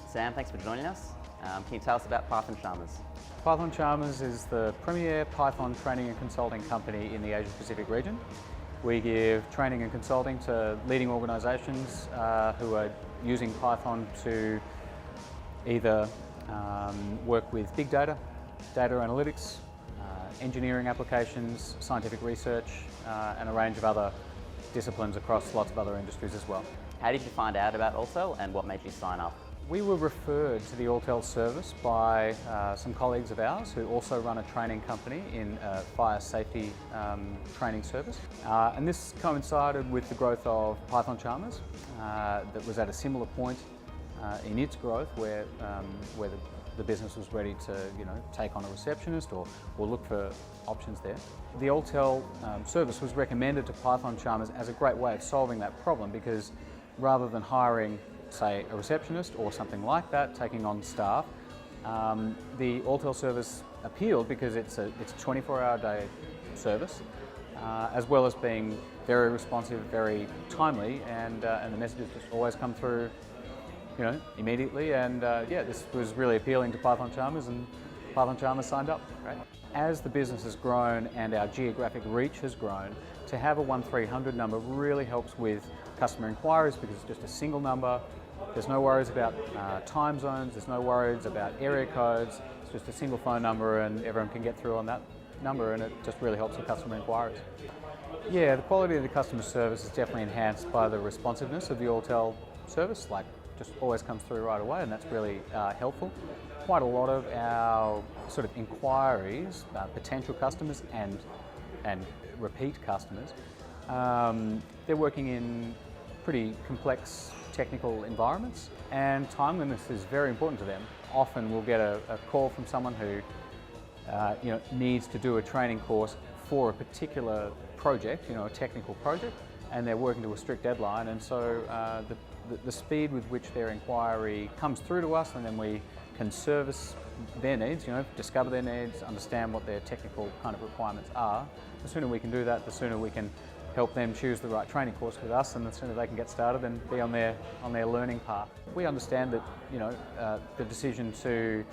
Sam, thanks for joining us. Can you tell us about Python Charmers? Python Charmers is the premier Python training and consulting company in the Asia Pacific region. We give training and consulting to leading organisations who are using Python to either work with big data, data analytics, engineering applications, scientific research, and a range of other disciplines across lots of other industries as well. How did you find out about Alltel and what made you sign up? We were referred to the Alltel service by some colleagues of ours who also run a training company in a fire safety training service. And this coincided with the growth of Python Charmers that was at a similar point in its growth where the business was ready to take on a receptionist or look for options there. The Alltel service was recommended to Python Charmers as a great way of solving that problem, because rather than hiring, say, a receptionist or something like that, taking on staff, the Alltel service appealed because it's a 24-hour-a-day service, as well as being very responsive, very timely, and the messages just always come through immediately, and this was really appealing to Python Charmers, and Python Charmers signed up. Right. As the business has grown and our geographic reach has grown, to have a 1300 number really helps with customer inquiries because it's just a single number. There's no worries about time zones, there's no worries about area codes, it's just a single phone number and everyone can get through on that number, and it just really helps with customer inquiries. Yeah, the quality of the customer service is definitely enhanced by the responsiveness of the Alltel service, just always comes through right away, and that's really helpful. Quite a lot of our sort of inquiries, potential customers and repeat customers, they're working in pretty complex technical environments, and timeliness is very important to them. Often we'll get a call from someone who needs to do a training course for a particular project, a technical project, and they're working to a strict deadline, and so the speed with which their inquiry comes through to us, and then we can service their needs, discover their needs, understand what their technical kind of requirements are. The sooner we can do that, the sooner we can help them choose the right training course with us, and the sooner they can get started and be on their learning path. We understand that the decision to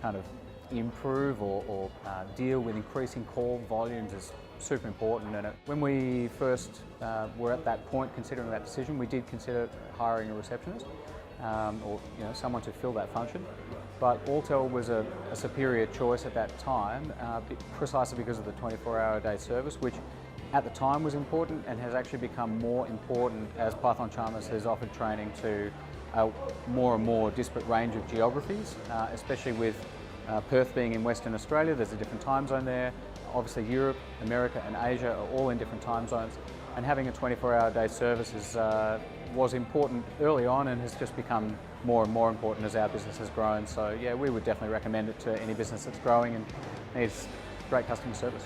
kind of improve or deal with increasing call volumes is super important, and when we first were at that point considering that decision, we did consider hiring a receptionist or someone to fill that function, but Alltel was a superior choice at that time, precisely because of the 24-hour-a-day service, which at the time was important and has actually become more important as Python Charmers has offered training to a more and more disparate range of geographies, especially with Perth being in Western Australia. There's a different time zone there. Obviously Europe, America and Asia are all in different time zones, and having a 24-hour-a-day service was important early on and has just become more and more important as our business has grown. So yeah, we would definitely recommend it to any business that's growing and needs great customer service.